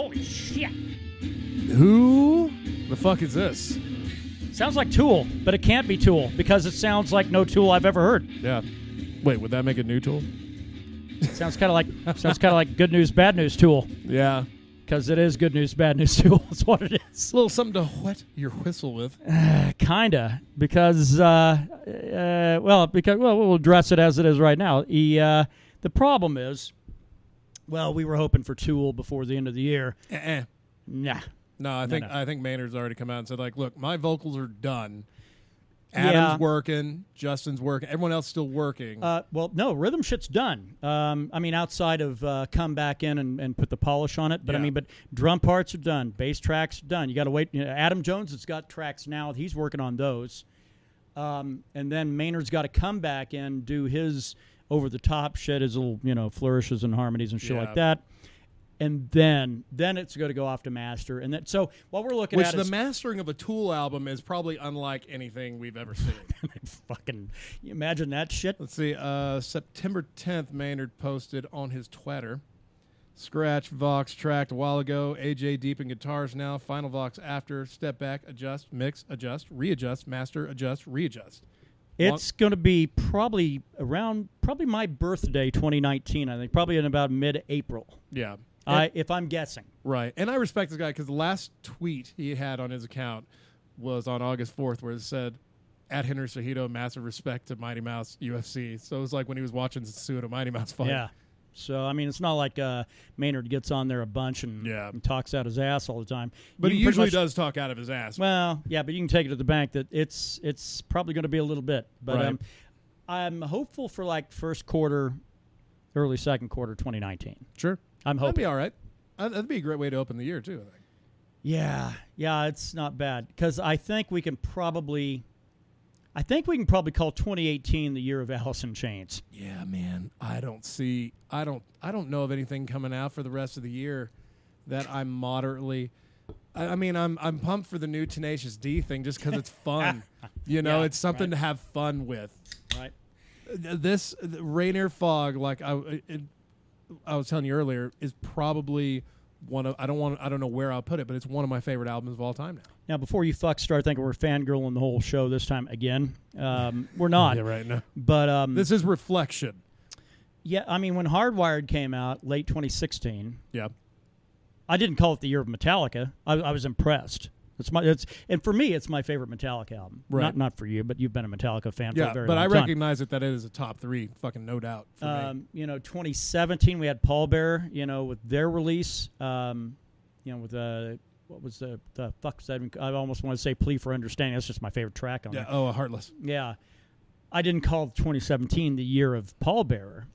Holy shit. Who the fuck is this? Sounds like Tool, but it can't be Tool because it sounds like no Tool I've ever heard. Yeah. Wait, would that make a new Tool? Sounds kind of like Good News, Bad News Tool. Yeah. Because it is Good News, Bad News Tool. That's what it is. A little something to whet your whistle with. Kinda, because we'll address it as it is right now. The problem is, well, we were hoping for Tool before the end of the year. Nah. No, I think Maynard's already come out and said, like, look, my vocals are done. Adam's working, Justin's working, everyone else still working. Well, no, rhythm shit's done. I mean, outside of come back in and put the polish on it, but but drum parts are done, bass tracks are done. You got to wait. Adam Jones has got tracks now; he's working on those, and then Maynard's got to come back and do his over the top shit, his little flourishes and harmonies and shit like that. And then it's going to go off to master. And so what we're looking at is... the mastering of a Tool album is probably unlike anything we've ever seen. Fucking imagine that shit. Let's see. September 10th, Maynard posted on his Twitter. Scratch, Vox, tracked a while ago. AJ deep in guitars now. Final Vox after. Step back, adjust, mix, adjust, readjust, master, adjust, readjust. It's going to be probably my birthday, 2019, I think. Probably in about mid-April. Yeah. If I'm guessing. Right. And I respect this guy because the last tweet he had on his account was on August 4th where it said, at Henry Cejudo, massive respect to Mighty Mouse UFC. So it was like when he was watching Cejudo Mighty Mouse fight. Yeah. So, I mean, it's not like Maynard gets on there a bunch and talks out his ass all the time. But he usually does talk out of his ass. Well, yeah, but you can take it to the bank that it's probably going to be a little bit. But I'm hopeful for like first quarter, early second quarter 2019. Sure. I'm hoping. That'd be all right. That'd be a great way to open the year, too, I think. Yeah, it's not bad. Because I think we can probably call 2018 the year of Alice in Chains. Yeah, man. I don't know of anything coming out for the rest of the year that I'm moderately... I'm pumped for the new Tenacious D thing just because it's fun. It's something to have fun with. Right. This Rainier Fog, like I was telling you earlier, is probably one of I don't know where I'll put it, but it's one of my favorite albums of all time now. Now, before you start thinking we're fangirling the whole show this time again, we're not. Yeah, right. No. But this is reflection. Yeah, I mean, when Hardwired came out late 2016, I didn't call it the year of Metallica. I was impressed. And for me, it's my favorite Metallica album. Right. Not for you, but you've been a Metallica fan for a very long time. Yeah, but I recognize that it is a top three, fucking no doubt for me. 2017 we had Pallbearer, with their release, with what was the fuck? I almost want to say Plea for Understanding. That's just my favorite track on there. Heartless. Yeah, I didn't call 2017 the year of Pallbearer.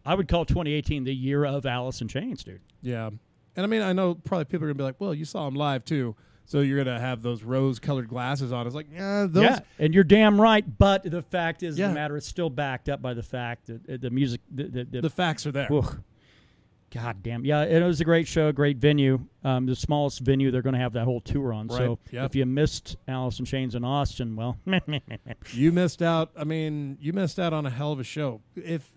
I would call 2018 the year of Alice in Chains, dude. Yeah. And I mean, I know probably people are going to be like, well, you saw him live too, so you're going to have those rose-colored glasses on. It's like, yeah, and you're damn right, but the fact is the matter is still backed up by the fact that the music... The facts are there. God damn. Yeah, it was a great show, great venue. The smallest venue they're going to have that whole tour on. Right. So if you missed Alice in Chains in Austin, well... You missed out. I mean, you missed out on a hell of a show. If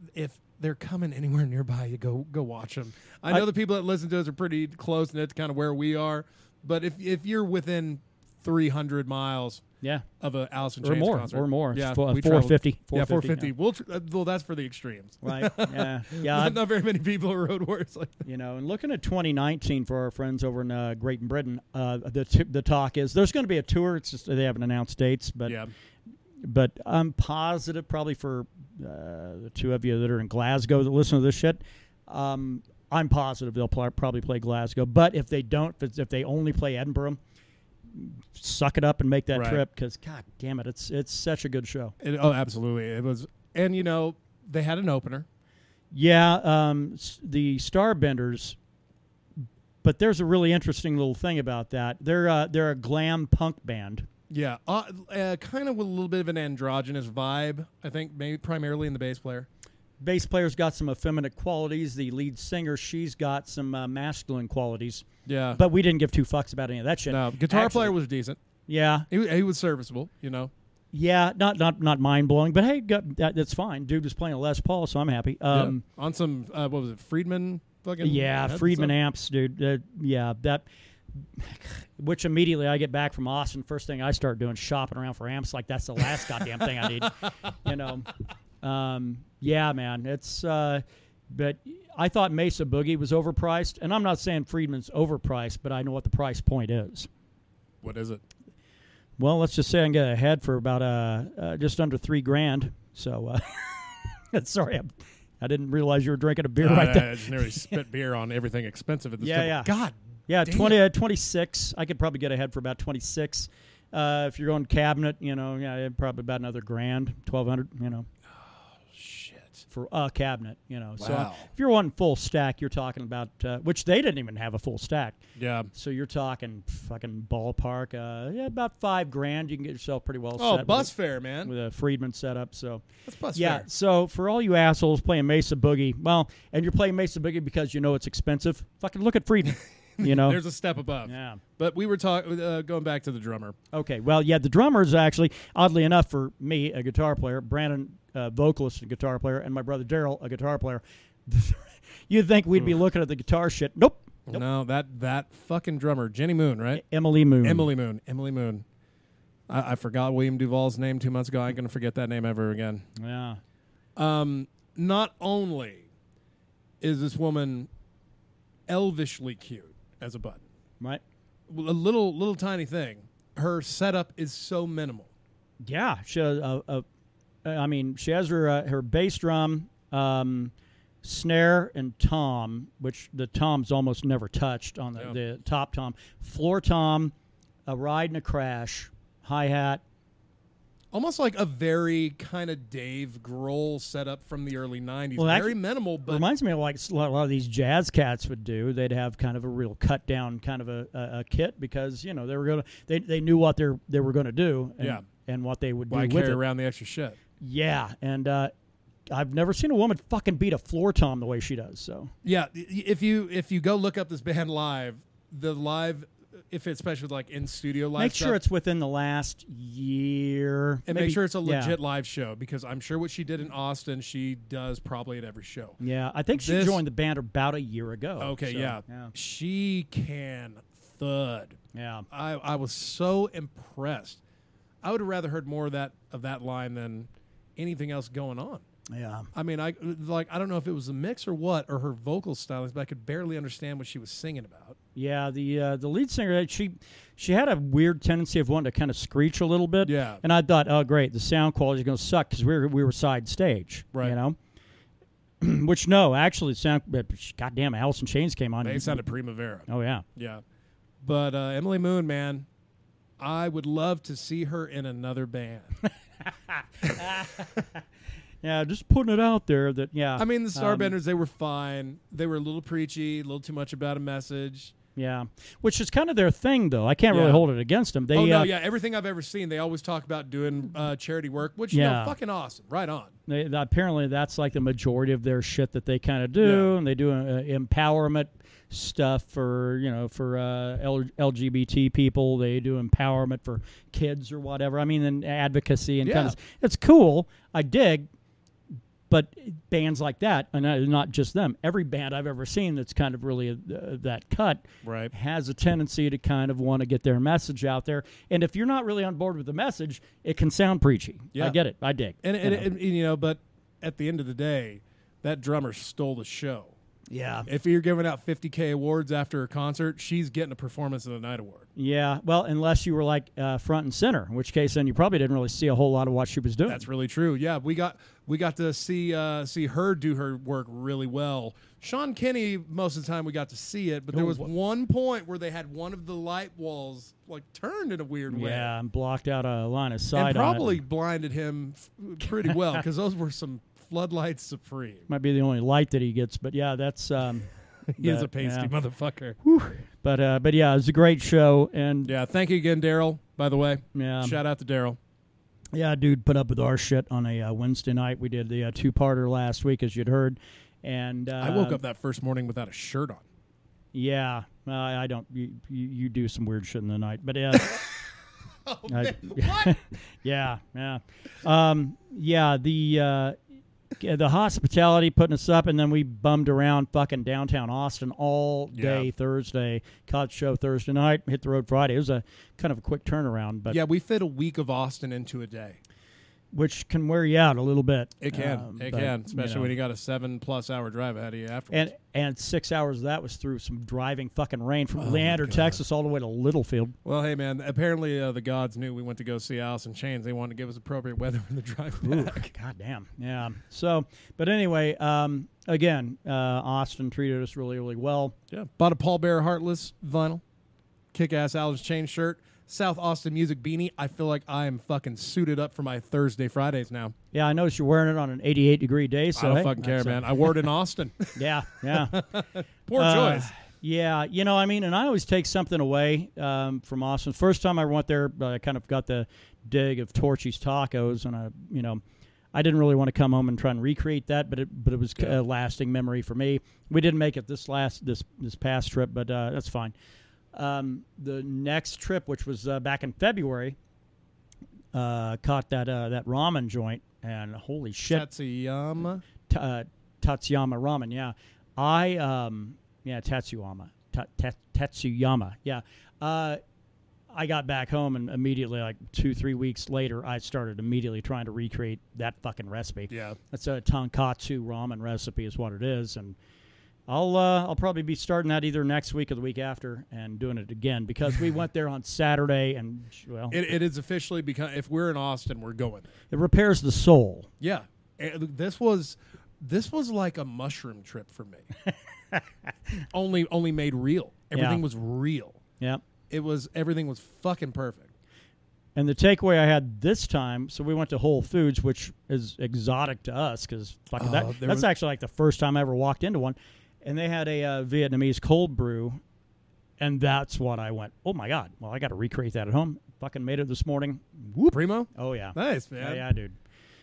they're coming anywhere nearby, you go watch them. I know the people that listen to us are pretty close, and it's kind of where we are. But if you're within 300 miles of an Alice in Chains concert. Or more. Yeah, 450. Yeah, 450. Yeah. Well, that's for the extremes. Right. Yeah. Not very many people are road warriors like that. And looking at 2019 for our friends over in Great Britain, the talk is there's going to be a tour. It's just they haven't announced dates, but but I'm positive probably for the two of you that are in Glasgow that listen to this shit, I'm positive they'll probably play Glasgow. But if they don't, if they only play Edinburgh, suck it up and make that trip because, God damn it, it's such a good show. Absolutely. It was, and, they had an opener. Yeah, the Starbenders, but there's a really interesting little thing about that. They're a glam punk band. Yeah, kind of with a little bit of an androgynous vibe, I think, maybe primarily in the bass player. Bass player's got some effeminate qualities. The lead singer, she's got some masculine qualities. Yeah. But we didn't give two fucks about any of that shit. No, guitar player was decent. Yeah. He was serviceable, Yeah, not mind-blowing, but hey, that's fine. Dude was playing a Les Paul, so I'm happy. On some, what was it, Friedman fucking Friedman amps, dude. That. Which immediately I get back from Austin, first thing I start doing shopping around for amps. Like that's the last goddamn thing I need. Yeah, man. It's but I thought Mesa Boogie was overpriced, and I'm not saying Friedman's overpriced, but I know what the price point is. What is it? Well, let's just say I can get a head for about just under $3,000. So, sorry, I didn't realize you were drinking a beer right there. I just nearly spit beer on everything expensive at this time. Yeah. God. Yeah, 26. I could probably get a head for about 26. If you're going cabinet, probably about another $1,000, $1,200. Oh shit! For a cabinet, Wow. So if you're wanting full stack, you're talking about which they didn't even have a full stack. Yeah. So you're talking fucking ballpark. About $5,000. You can get yourself pretty well set. Oh, bus fare, man. With a Friedman setup. So that's bus fare. So for all you assholes playing Mesa Boogie, and you're playing Mesa Boogie because you know it's expensive. Fucking look at Friedman. There's a step above. Yeah. But we were going back to the drummer. Okay. Well, yeah, the drummer is actually, oddly enough, for me, a guitar player, Brandon, vocalist and guitar player, and my brother Daryl, a guitar player. You'd think we'd be looking at the guitar shit. Nope. No, that fucking drummer, Jenny Moon, right? Emily Moon. Emily Moon. I forgot William Duvall's name 2 months ago. I ain't going to forget that name ever again. Yeah. Not only is this woman elvishly cute as a button. Right. A little tiny thing. Her setup is so minimal. Yeah. She has, she has her bass drum, snare, and tom, which the tom's almost never touched on the top tom. Floor tom, a ride and a crash, hi-hat. Almost like a very kind of Dave Grohl setup from the early 90s. Well, very minimal, but reminds me of like a lot of these jazz cats would do. They'd have kind of a real cut down kind of a kit because they were they knew what they were going to do and what they would do with it. Why carry around the extra shit? Yeah, and I've never seen a woman fucking beat a floor tom the way she does. So yeah, if you go look up this band live, if it's especially like in studio live, make sure it's within the last year, and make sure it's a legit live show because I'm sure what she did in Austin, she does probably at every show. Yeah, I think she joined the band about a year ago. Okay, so, yeah, she can thud. Yeah, I was so impressed. I would have rather heard more of that line than anything else going on. Yeah, I mean, I don't know if it was a mix or what, or her vocal stylings, but I could barely understand what she was singing about. Yeah, the lead singer, she had a weird tendency of wanting to kind of screech a little bit. Yeah, and I thought, oh great, the sound quality is going to suck because we were side stage, right? Which no, actually, sound. Goddamn, Alice in Chains came on. They sounded Primavera. Oh yeah, yeah. But Emily Moon, man, I would love to see her in another band. Yeah, just putting it out there that, yeah. I mean, the Starbenders, they were fine. They were a little preachy, a little too much about a message. Yeah, which is kind of their thing, though. I can't really hold it against them. Everything I've ever seen, they always talk about doing charity work, which, fucking awesome. Right on. Apparently, that's like the majority of their shit that they kind of do, and they do empowerment stuff for LGBT people. They do empowerment for kids or whatever. I mean, and advocacy and kind of, it's cool. I dig. But bands like that, and not just them, every band I've ever seen that's kind of really that cut has a tendency to kind of want to get their message out there. And if you're not really on board with the message, it can sound preachy. Yeah. I get it. I dig. And but at the end of the day, that drummer stole the show. Yeah. If you're giving out $50K awards after a concert, she's getting a Performance of the Night award. Yeah. Well, unless you were like front and center, in which case then you probably didn't really see a whole lot of what she was doing. That's really true. Yeah, we got to see her do her work really well. Sean Kinney, most of the time we got to see it, but there was one point where they had one of the light walls like turned in a weird way. Yeah, and blocked out a line of sight. And probably blinded him pretty well because those were some floodlights supreme. Might be the only light that he gets, but yeah, that's he is a pasty motherfucker. Whew. But yeah, it was a great show, and yeah, thank you again, Daryl. By the way, yeah, shout out to Daryl. Yeah, dude, put up with our shit on a Wednesday night. We did the two-parter last week, as you'd heard, and I woke up that first morning without a shirt on. Yeah, I don't. You do some weird shit in the night, but what? Yeah. The the hospitality putting us up, and then we bummed around fucking downtown Austin all day Thursday. Caught the show Thursday night, hit the road Friday. It was a kind of a quick turnaround. But yeah, we fit a week of Austin into a day. Which can wear you out a little bit. It can. It can, especially when you got a 7+ hour drive ahead of you afterwards. And 6 hours of that was through some driving fucking rain from Leander, Texas, all the way to Littlefield. Well, hey, man, apparently the gods knew we went to go see Alice in Chains. They wanted to give us appropriate weather for the drive back. God damn. Yeah. So, but anyway, again, Austin treated us really, really well. Yeah. Bought a Paul Bearer Heartless vinyl, kick-ass Alice in Chains shirt. South Austin Music beanie. I feel like I am fucking suited up for my Thursday, Fridays now. Yeah, I noticed you're wearing it on an 88-degree day. So I don't fucking care, man. I wore it in Austin. Yeah. Poor choice. Yeah, I mean, and I always take something away from Austin. First time I went there, I kind of got the dig of Torchy's Tacos, and I didn't really want to come home and try and recreate that, but it was a lasting memory for me. We didn't make it this past trip, but that's fine. The next trip, which was back in February, caught that ramen joint, and holy shit, Tatsuyama ramen. Yeah, Tatsuyama. Yeah, I got back home and immediately, like 2-3 weeks later, I started immediately trying to recreate that fucking recipe. Yeah, that's a tonkatsu ramen recipe, is what it is, and I'll probably be starting that either next week or the week after and doing it again, because we went there on Saturday, and well, it is officially become, if we're in Austin, we're going. It repairs the soul. Yeah, this was like a mushroom trip for me. only made real. Everything was real. Yeah, everything was fucking perfect. And the takeaway I had this time, so we went to Whole Foods, which is exotic to us because that's actually like the first time I ever walked into one. And they had a Vietnamese cold brew, and that's what I went, oh, my God. Well, I got to recreate that at home. Fucking made it this morning. Whoop. Primo? Oh, yeah. Nice, man. Yeah, dude.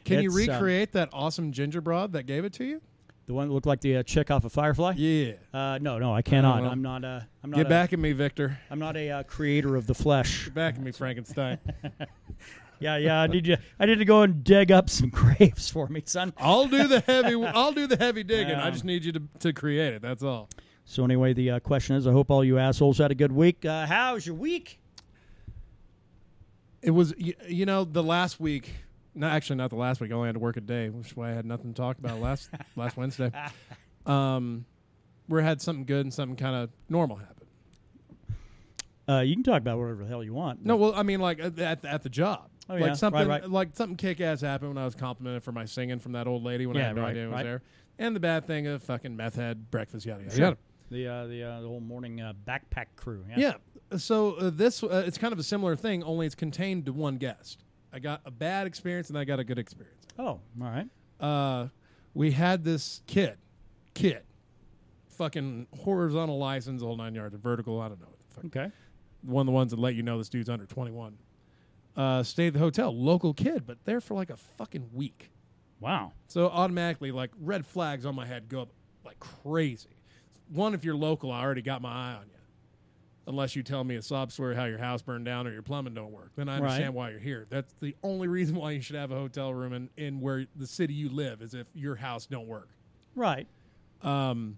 Can you recreate that awesome ginger broad that gave it to you? The one that looked like the chick off of Firefly? Yeah. No, I cannot. I'm not. Get back at me, Victor. I'm not a creator of the flesh. Get back at me, Frankenstein. Yeah. I need to go and dig up some graves for me, son. I'll do the heavy digging. I just need you to create it. That's all. So anyway, the question is, I hope all you assholes had a good week. How's your week? It was, the last week. No, actually, not the last week. I only had to work a day, which is why I had nothing to talk about last Wednesday. We had something good and something kind of normal happen. You can talk about whatever the hell you want. No, well, I mean, like at the job. Oh, like yeah. something right. like something kick-ass happened when I was complimented for my singing from that old lady when I had no idea it was there. And the bad thing of fucking meth head breakfast, yada yada. The whole morning backpack crew. Yeah. So this it's kind of a similar thing, only it's contained to one guest. I got a bad experience and I got a good experience. Oh, all right. We had this kid, fucking horizontal license, the whole 9 yards, a vertical, I don't know. Okay. One of the ones that let you know this dude's under 21. Stayed at the hotel, local kid, but there for like a fucking week. Wow. So automatically, like, red flags on my head go up like crazy. One, if you're local, I already got my eye on you. Unless you tell me a sob story how your house burned down or your plumbing don't work. Then I understand why you're here. That's the only reason why you should have a hotel room in where the city you live is if your house don't work. Right. And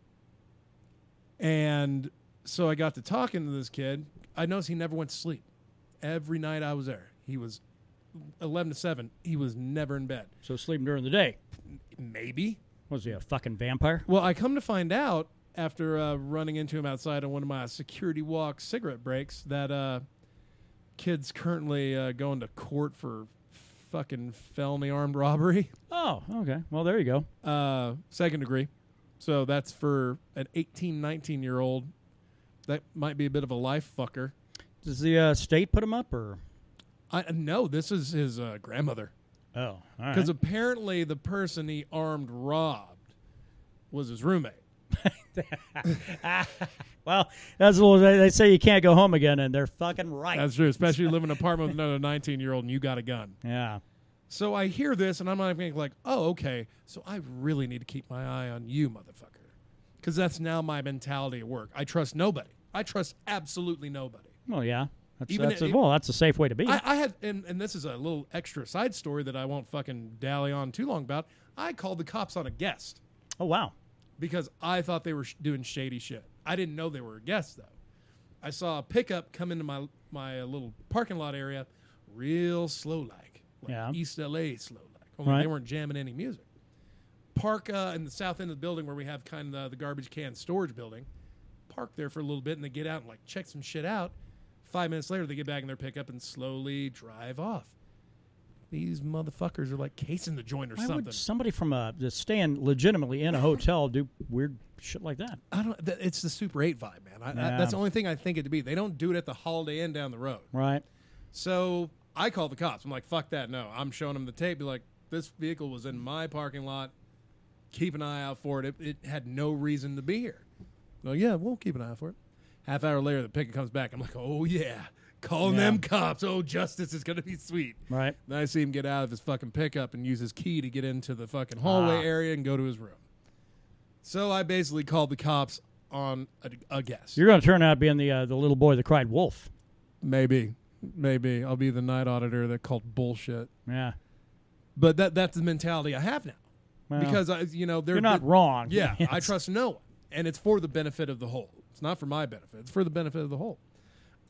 so I got to talking to this kid. I noticed he never went to sleep. Every night I was there. He was 11 to 7. He was never in bed. So sleeping during the day? Maybe. Was he a fucking vampire? Well, I come to find out after running into him outside on one of my security walk cigarette breaks that kid's currently going to court for fucking felony armed robbery. Oh, okay. Well, there you go. Second degree. So that's for an 18, 19-year-old. That might be a bit of a life fucker. Does the state put him up, or? No, this is his grandmother. Oh, all right. Because apparently the person he armed robbed was his roommate. Well, that's what they say. You can't go home again, and they're fucking right. That's true, especially living in an apartment with another 19-year-old and you got a gun. Yeah. So I hear this, and I'm not thinking like, oh, okay, so I really need to keep my eye on you, motherfucker. Because that's now my mentality at work. I trust nobody. I trust absolutely nobody. Well, yeah. That's a safe way to be. I had, and this is a little extra side story that I won't fucking dally on too long about. I called the cops on a guest. Oh, wow. Because I thought they were doing shady shit. I didn't know they were a guest, though. I saw a pickup come into my little parking lot area real slow-like East L.A. slow-like. Only they weren't jamming any music. Park in the south end of the building where we have kind of the garbage can storage building. Park there for a little bit, and they get out and, like, check some shit out. 5 minutes later, they get back in their pickup and slowly drive off. These motherfuckers are like casing the joint or something. Why would somebody from just staying legitimately in a hotel do weird shit like that? I don't. It's the Super 8 vibe, man. That's the only thing I think it to be. They don't do it at the Holiday Inn down the road. Right. So I call the cops. I'm like, fuck that. No, I'm showing them the tape. Be like, this vehicle was in my parking lot. Keep an eye out for it. It had no reason to be here. Well, yeah, we'll keep an eye out for it. Half hour later, the pickup comes back. I'm like, oh yeah. Calling them cops. Oh, justice is going to be sweet. Right. Then I see him get out of his fucking pickup and use his key to get into the fucking hallway area and go to his room. So I basically called the cops on a guest. You're going to turn out being the little boy that cried wolf. Maybe. I'll be the night auditor that called bullshit. Yeah. But that's the mentality I have now. Well, because, you're not wrong. Yeah, yes. I trust no one. And it's for the benefit of the whole. It's not for my benefit. It's for the benefit of the whole.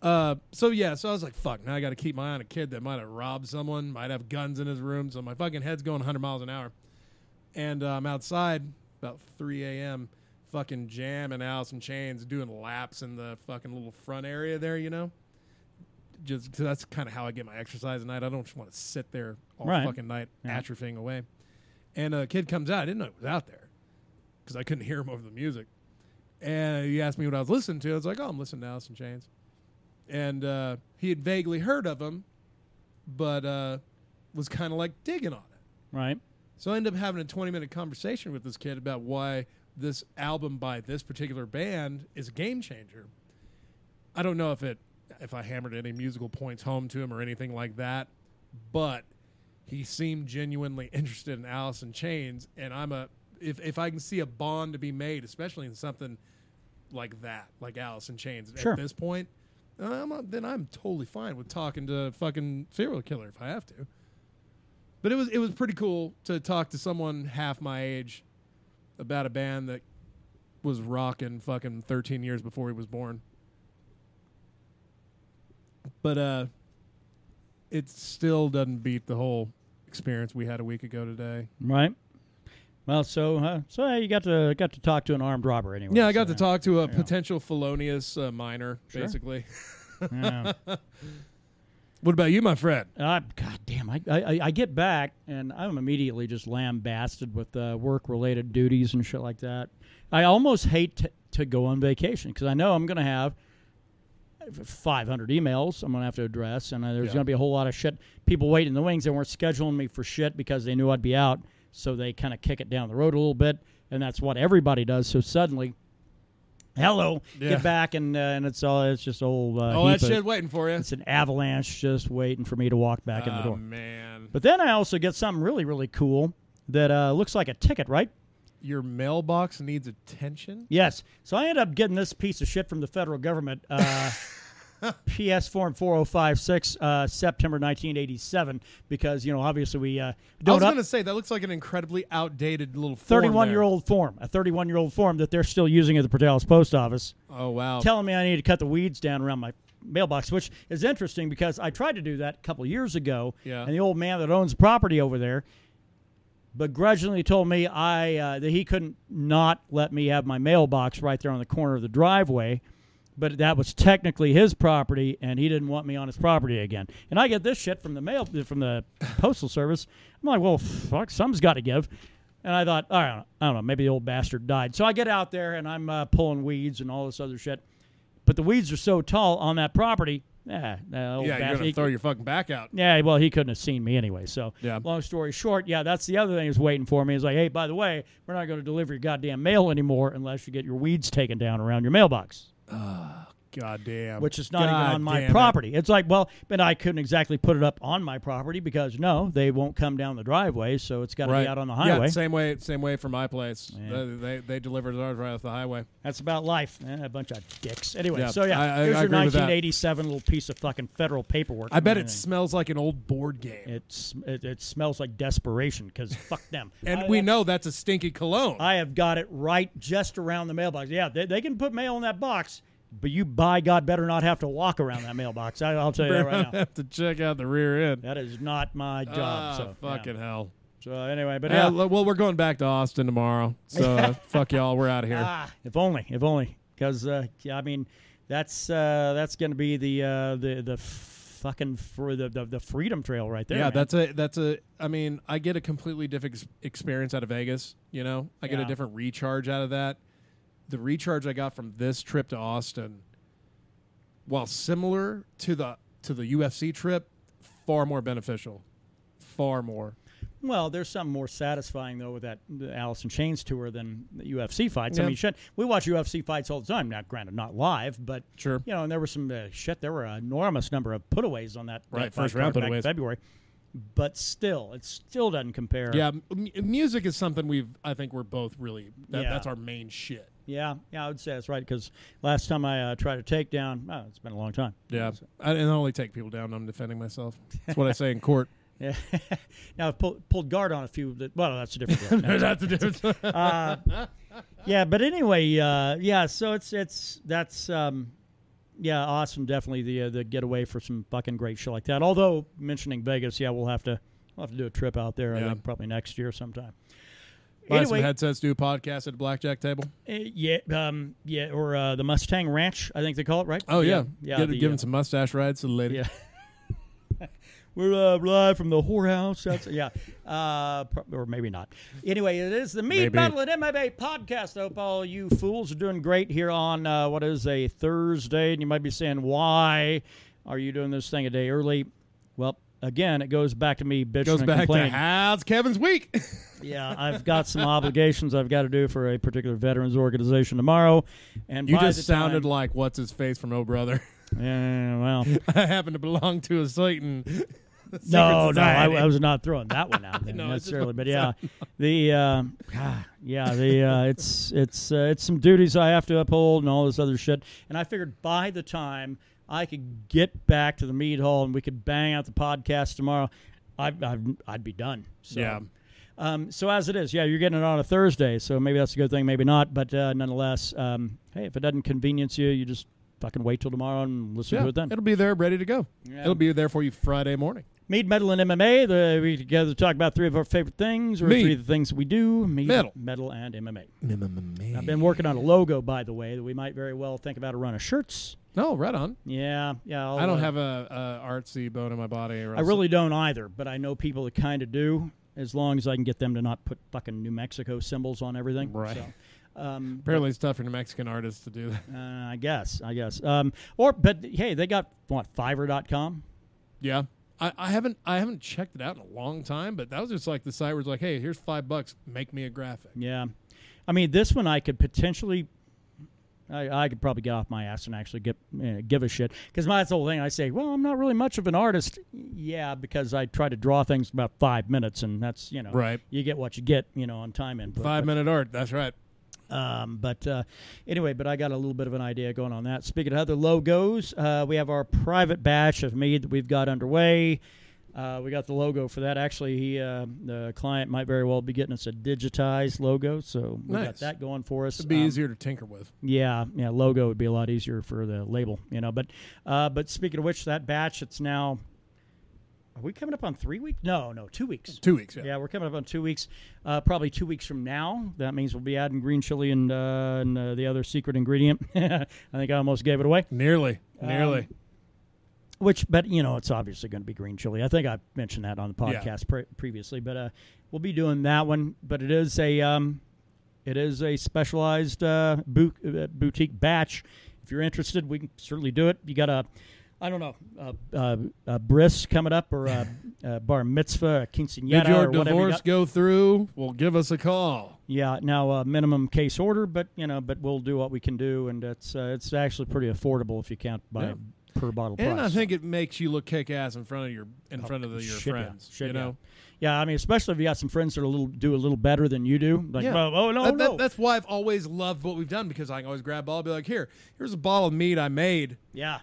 So I was like, fuck, now I got to keep my eye on a kid that might have robbed someone, might have guns in his room. So my fucking head's going 100 miles an hour. And I'm outside about 3 a.m. fucking jamming Alice in Chains, doing laps in the fucking little front area there, you know? Just 'cause that's kind of how I get my exercise at night. I don't just want to sit there all fucking night atrophying away. And a kid comes out. I didn't know he was out there because I couldn't hear him over the music. And he asked me what I was listening to. I was like, oh, I'm listening to Alice in Chains. And he had vaguely heard of him, but was kind of like digging on it. Right. So I ended up having a 20-minute conversation with this kid about why this album by this particular band is a game changer. I don't know if I hammered any musical points home to him or anything like that, but he seemed genuinely interested in Alice in Chains, and if I can see a bond to be made, especially in something like that, like Alice in Chains at this point, then I'm totally fine with talking to a fucking serial killer if I have to. But it was pretty cool to talk to someone half my age about a band that was rocking fucking 13 years before he was born. But it still doesn't beat the whole experience we had a week ago today. Right. Well, so you got to talk to an armed robber anyway. Yeah, I got to talk to a potential felonious minor, basically. Yeah. What about you, my friend? God damn, I get back, and I'm immediately just lambasted with work-related duties and shit like that. I almost hate to go on vacation because I know I'm going to have 500 emails I'm going to have to address, and there's going to be a whole lot of shit. People waiting in the wings. They weren't scheduling me for shit because they knew I'd be out, so they kind of kick it down the road a little bit, and that's what everybody does. So suddenly, get back, and it's just old. All that shit waiting for you. It's an avalanche just waiting for me to walk back in the door. Man. But then I also get something really, really cool that looks like a ticket, right? Your mailbox needs attention? Yes. So I ended up getting this piece of shit from the federal government. PS Form 4056, September 1987, because, obviously we don't. I was going to say, that looks like an incredibly outdated little form. 31-year-old form. A 31-year-old form that they're still using at the Portales Post Office. Oh, wow. Telling me I need to cut the weeds down around my mailbox, which is interesting because I tried to do that a couple of years ago, and the old man that owns the property over there begrudgingly told me that he couldn't not let me have my mailbox right there on the corner of the driveway, but that was technically his property, and he didn't want me on his property again. And I get this shit from the postal service. I'm like, well, fuck, something's got to give. And I thought, I don't know, maybe the old bastard died. So I get out there, and I'm pulling weeds and all this other shit. But the weeds are so tall on that property. You're going to throw your fucking back out. Yeah, well, he couldn't have seen me anyway. So, long story short, that's the other thing he's waiting for me. He's like, hey, by the way, we're not going to deliver your goddamn mail anymore unless you get your weeds taken down around your mailbox. Oh, God damn. Which is not even on my property. It's like, well, but I couldn't exactly put it up on my property because, no, they won't come down the driveway, so it's got to be out on the highway. Yeah, same way for my place. Yeah. They delivered ours right off the highway. That's about life. A bunch of dicks. Anyway, yeah, so here's your 1987 little piece of fucking federal paperwork. I bet it smells like an old board game. It smells like desperation because fuck them. And we know that's a stinky cologne. I have got it right just around the mailbox. Yeah, they can put mail in that box, but you, by God, better not have to walk around that mailbox. I'll tell you that right now. Have to check out the rear end. That is not my job. So fucking hell. So anyway, but well, we're going back to Austin tomorrow. So fuck y'all, we're out of here. If only, because I mean, that's going to be the fucking for the Freedom Trail right there. Yeah, man. that's a. I mean, I get a completely different experience out of Vegas. You know, I get a different recharge out of that. The recharge I got from this trip to Austin, while similar to the UFC trip, far more beneficial. Far more. Well, there's something more satisfying, though, with the Alice in Chains tour than the UFC fights. Yeah. I mean, we watch UFC fights all the time. Now, granted, not live, but, sure. You know, and there were some there were an enormous number of putaways on that first round putaways back in February. But still, it still doesn't compare. Yeah, music is something I think we're both really, that's our main shit. Yeah, I would say that's right, because last time I tried a takedown, it's been a long time. Yeah, I didn't only take people down. I'm defending myself. That's what I say in court. Yeah. Now I've pulled guard on a few. That's a different deal. That's a different. Yeah, but anyway, So that's awesome. Definitely the getaway for some fucking great shit like that. Although mentioning Vegas, we'll have to do a trip out there. I think probably next year sometime. Buy some headsets, do a podcast at a blackjack table. Or the Mustang Ranch, I think they call it, right? Oh yeah. Giving some mustache rides to the lady. Yeah. We're live from the whorehouse. That's or maybe not. Anyway, it is the Mead, Metal, and MMA podcast. I hope all you fools are doing great here on what is a Thursday. And you might be saying, why are you doing this thing a day early? Well, again, it goes back to me bitching and complaining. To how's Kevin's week? Yeah, I've got some obligations I've got to do for a particular veterans organization tomorrow. And you just sounded like what's his face from Oh Brother. Yeah, well, I happen to belong to a Satan. No, I was not throwing that one out there necessarily, but it's some duties I have to uphold and all this other shit. And I figured by the time I could get back to the Mead Hall and we could bang out the podcast tomorrow, I'd be done. So, yeah. So as it is, you're getting it on a Thursday, so maybe that's a good thing, maybe not. But nonetheless, hey, if it doesn't convenience you, you just fucking wait till tomorrow and listen to it then. It'll be there ready to go. Yeah. It'll be there for you Friday morning. Mead, Metal, and MMA. We together talk about three of our favorite things, or three of the things we do. Mead, Metal, and MMA. I've been working on a logo, by the way, that we might very well think about a run of shirts. No, right on. Yeah. I don't have a artsy bone in my body. I really don't either, but I know people that kind of do, as long as I can get them to not put fucking New Mexico symbols on everything. Right. So, apparently it's tough for New Mexican artists to do that. I guess. But hey, they got Fiverr.com. Yeah. I haven't checked it out in a long time, but that was just like the site where it's like, hey, here's $5, make me a graphic. Yeah. I mean, this one I could potentially I could probably get off my ass and actually give a shit. Because that's the whole thing. I say, well, I'm not really much of an artist. Yeah, because I try to draw things in about 5 minutes, and that's, right. You get what you get, on time input. 5-minute art, that's right. Anyway, but I got a little bit of an idea going on that. Speaking of other logos, we have our private batch of Mead that we've got underway. We got the logo for that. Actually, the client might very well be getting us a digitized logo, so we got that going for us. It'd be easier to tinker with. Yeah, logo would be a lot easier for the label, But speaking of which, that batch, it's now. Are we coming up on 3 weeks? No, 2 weeks. 2 weeks, yeah. Yeah, we're coming up on 2 weeks. Probably 2 weeks from now. That means we'll be adding green chili and the other secret ingredient. I think I almost gave it away. Nearly. But it's obviously going to be green chili. I think I mentioned that on the podcast previously. But we'll be doing that one. But it is a specialized boutique batch. If you're interested, we can certainly do it. You got a I don't know, bris coming up, or bar mitzvah, quinceañera, Did your or whatever. divorce go through? Well, give us a call. Yeah, now minimum case order, but we'll do what we can do, and it's actually pretty affordable if you count by per bottle price. And I think it makes you look kick ass in front of your friends. Yeah. You know. Yeah, I mean, especially if you got some friends that do a little better than you do. Like, no. That's why I've always loved what we've done, because I can always grab a bottle and be like, here's a bottle of mead I made. Yeah.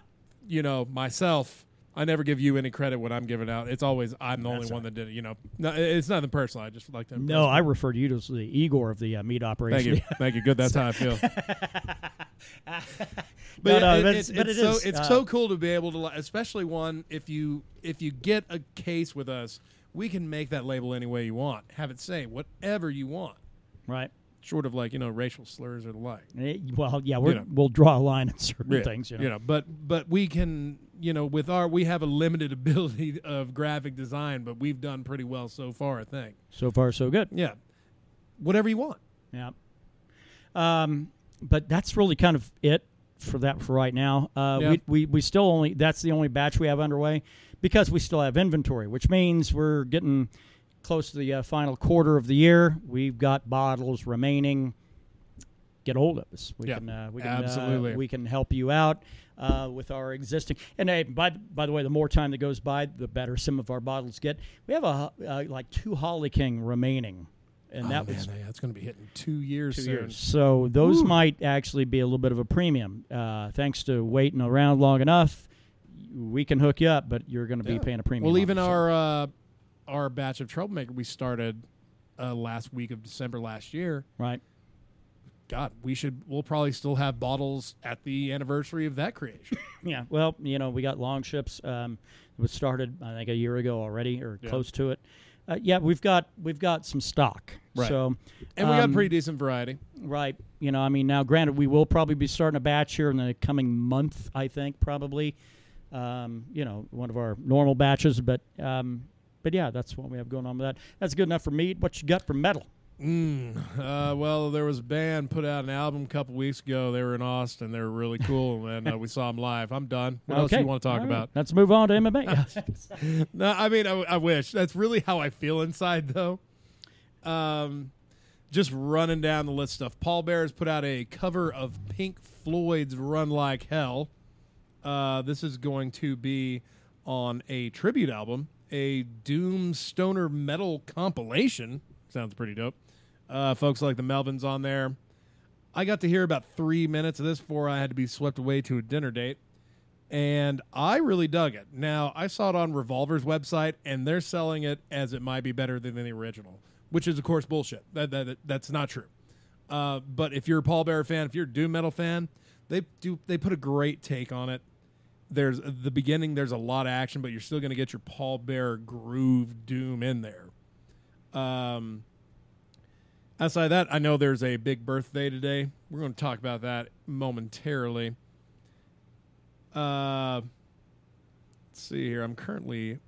Myself. I never give you any credit when I'm giving out. It's always I'm the only one that did it. No, it's nothing personal. I just like to. No, I refer to you as the Igor of the meat operation. Thank you. Good. That's how I feel. It's so cool to be able to, especially if you get a case with us, we can make that label any way you want. Have it say whatever you want. Right. Short of racial slurs or the like. Well, yeah, we'll draw a line on certain things. But we can, we have a limited ability of graphic design, but we've done pretty well so far, I think. So far, so good. Yeah. Whatever you want. Yeah. But that's really kind of it for right now. We still that's the only batch we have underway, because we still have inventory, which means we're getting close to the final quarter of the year. We've got bottles remaining. Get hold of us. Absolutely. We can help you out with our existing. And hey, by the way, the more time that goes by, the better some of our bottles get. We have like 2 Holly King remaining, and that's going to be hitting 2 years soon. So those might actually be a little bit of a premium. Thanks to waiting around long enough, we can hook you up, but you're going to be paying a premium. Well, even our batch of Troublemaker we started last week of December last year. Right. God, we'll probably still have bottles at the anniversary of that creation. Yeah. Well, we got long ships. It was started, I think, a year ago already, or close to it. We've got some stock. Right. So, and we got pretty decent variety. Right. Now granted, we will probably be starting a batch here in the coming month, I think, probably. One of our normal batches, but yeah, that's what we have going on with that. That's good enough for mead. What you got for metal? Well, there was a band put out an album a couple weeks ago. They were in Austin. They were really cool, and we saw them live. I'm done. What else do you want to talk about? Let's move on to MMA. No, I mean, I wish. That's really how I feel inside, though. Just running down the list stuff. Paul Bear has put out a cover of Pink Floyd's Run Like Hell. This is going to be on a tribute album, a doom stoner metal compilation. Sounds pretty dope. Folks like the Melvins on there. I got to hear about 3 minutes of this before I had to be swept away to a dinner date, and I really dug it. Now, I saw it on Revolver's website, and they're selling it as it might be better than the original, which is, of course, bullshit. That's not true. But if you're a Paul Bearer fan, if you're a doom metal fan, they put a great take on it. There's the beginning. There's a lot of action, but you're still going to get your Paul Bearer groove doom in there. Outside of that, I know there's a big birthday today. We're going to talk about that momentarily. Let's see here. I'm currently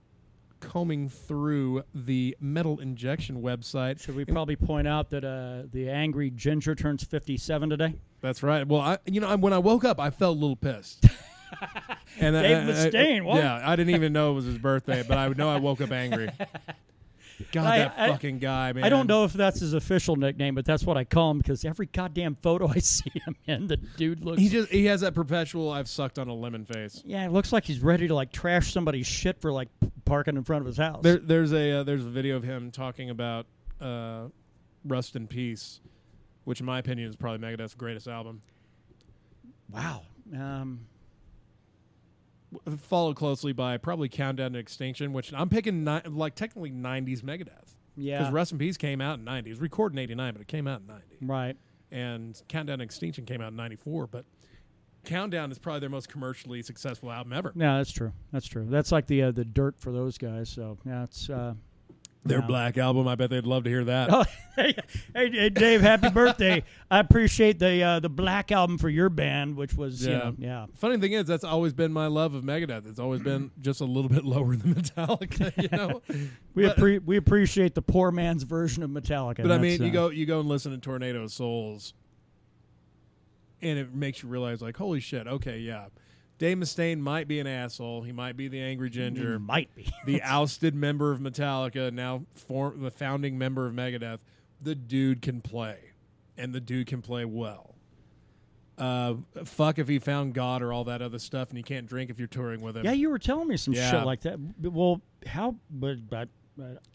combing through the Metal Injection website. Should we probably point out that the Angry Ginger turns 57 today? That's right. Well, when I woke up, I felt a little pissed. And Dave Mustaine, what? Yeah, I didn't even know it was his birthday, but I know I woke up angry. God, that fucking guy, man. I don't know if that's his official nickname, but that's what I call him, because every goddamn photo I see him in, the dude looks... He has that perpetual I've sucked on a lemon face. Yeah, it looks like he's ready to trash somebody's shit for parking in front of his house. There's a video of him talking about Rust in Peace, which in my opinion is probably Megadeth's greatest album. Wow. Followed closely by probably Countdown to Extinction, which I'm picking technically 90s Megadeth. Yeah. Because Rust in Peace came out in 90. It was recorded in 89, but it came out in 90. Right. And Countdown to Extinction came out in 94, but Countdown is probably their most commercially successful album ever. Yeah, that's true. That's true. That's like the Dirt for those guys. So, yeah, it's... Their Black album, I bet they'd love to hear that. Oh, hey, Dave, happy birthday. I appreciate the Black album for your band, which was, yeah. Funny thing is, that's always been my love of Megadeth. It's always been just a little bit lower than Metallica, We appreciate the poor man's version of Metallica. But I mean, you go and listen to Tornado of Souls, and it makes you realize, holy shit, okay, yeah. Dave Mustaine might be an asshole. He might be the angry ginger. He might be. The ousted member of Metallica, now the founding member of Megadeth. The dude can play, and the dude can play well. Fuck if he found God or all that other stuff, and you can't drink if you're touring with him. Yeah, you were telling me some shit like that. Well, how?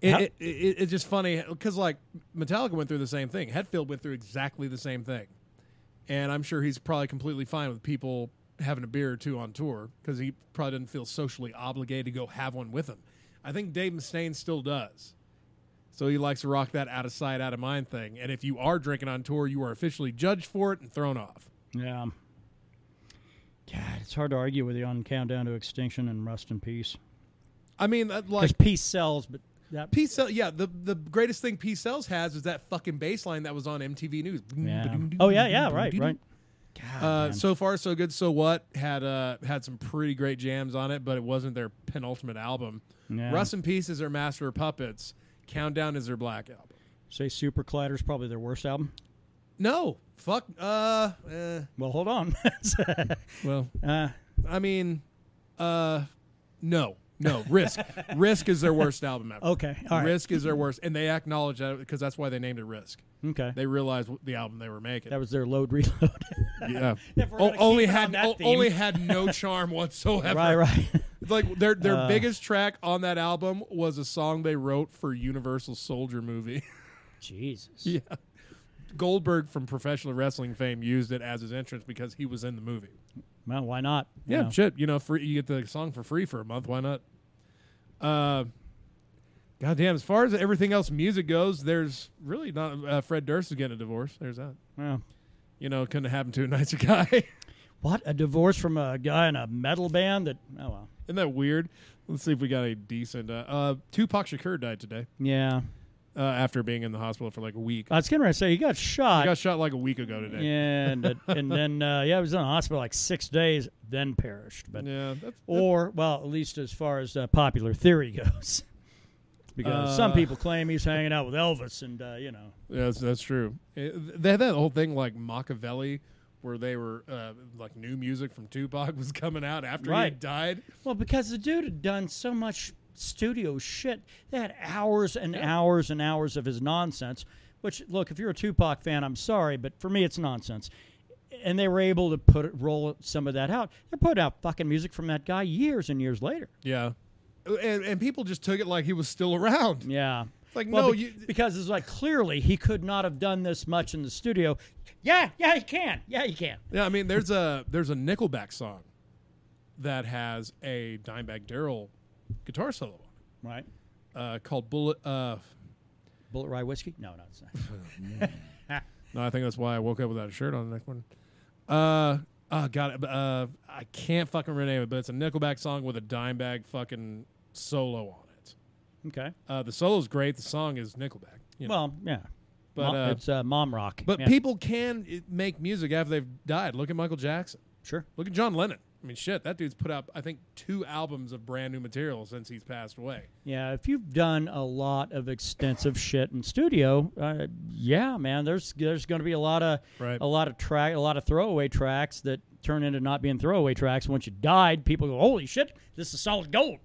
It's just funny because like Metallica went through the same thing. Hetfield went through exactly the same thing, and I'm sure he's probably completely fine with people having a beer or two on tour because he probably doesn't feel socially obligated to go have one with him. I think Dave Mustaine still does. So he likes to rock that out of sight, out of mind thing. And if you are drinking on tour, you are officially judged for it and thrown off. Yeah. God, it's hard to argue with you on Countdown to Extinction and Rust in Peace. I mean, like... Because Peace sells, but... Peace sells, yeah. The greatest thing Peace sells has is that fucking bass line that was on MTV News. Yeah. Oh, yeah, right. God, So Far, So Good, So What had some pretty great jams on it, but it wasn't their penultimate album. Yeah. Rust in Peace is their Master of Puppets. Countdown is their Black album. Say Super Collider's probably their worst album? No. Fuck. Well, hold on. I mean, no. Risk. Risk is their worst album ever. Okay. All right. Risk is their worst, and they acknowledge that because that's why they named it Risk. Okay. They realized the album they were making. That was their load reload. Yeah. Only had no charm whatsoever. Right. Like their biggest track on that album was a song they wrote for Universal Soldier movie. Jesus. Yeah. Goldberg from professional wrestling fame used it as his entrance because he was in the movie. Well, why not? Yeah, shit. Free, you get the song for free for a month. Why not? Goddamn. As far as everything else music goes, there's really not. Fred Durst is getting a divorce. There's that. Well, couldn't have happened to a nicer guy. What? A divorce from a guy in a metal band? Oh well. Isn't that weird? Let's see if we got a decent. Tupac Shakur died today. Yeah. After being in the hospital for like a week. I was going to say he got shot. He got shot like a week ago today. Yeah, and then he was in the hospital like 6 days, then perished. But yeah, at least as far as popular theory goes, because some people claim he's hanging out with Elvis, and Yeah, that's true. They had that whole thing like Machiavelli, where they were like new music from Tupac was coming out after he had died. Well, because the dude had done so much studio shit. They had hours and hours and hours of his nonsense, which, look, if you're a Tupac fan, I'm sorry, but for me it's nonsense. And they were able to roll some of that out. They're putting out fucking music from that guy years and years later. Yeah. And people just took it like he was still around. Yeah. Like, because it's like clearly he could not have done this much in the studio. Yeah, he can. Yeah, he can. Yeah, I mean, there's a Nickelback song that has a Dimebag Darrell guitar solo on it. Right. Called Bullet Rye Whiskey? No, it's not. No, I think that's why I woke up without a shirt on the next one. I can't fucking remember the name of it, but it's a Nickelback song with a Dimebag fucking solo on it. Okay. The solo's great. The song is Nickelback. Well, yeah. But it's mom rock. But people can make music after they've died. Look at Michael Jackson. Sure. Look at John Lennon. I mean, shit, that dude's put out, I think, 2 albums of brand new material since he's passed away. Yeah, if you've done a lot of extensive shit in studio, yeah, man, there's going to be a lot of throwaway tracks that turn into not being throwaway tracks. Once you died, people go, "Holy shit, this is solid gold."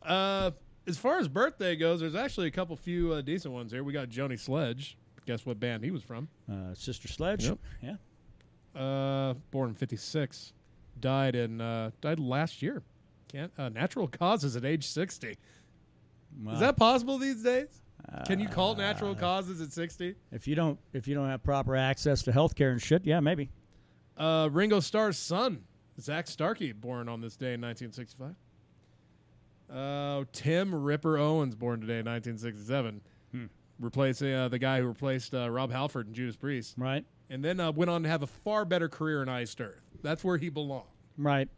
As far as birthday goes, there's actually a few decent ones here. We got Joni Sledge. Guess what band he was from? Sister Sledge. Yep. Yeah. Born in 1956, died last year. Natural causes at age 60. Wow. Is that possible these days? Can you call natural causes at 60? If you don't have proper access to healthcare and shit, yeah, maybe. Ringo Starr's son, Zach Starkey, born on this day in 1965. Tim Ripper Owens, born today in 1967, replacing the guy who replaced Rob Halford and Judas Priest. Right. And then went on to have a far better career in Iced Earth. That's where he belonged. Right.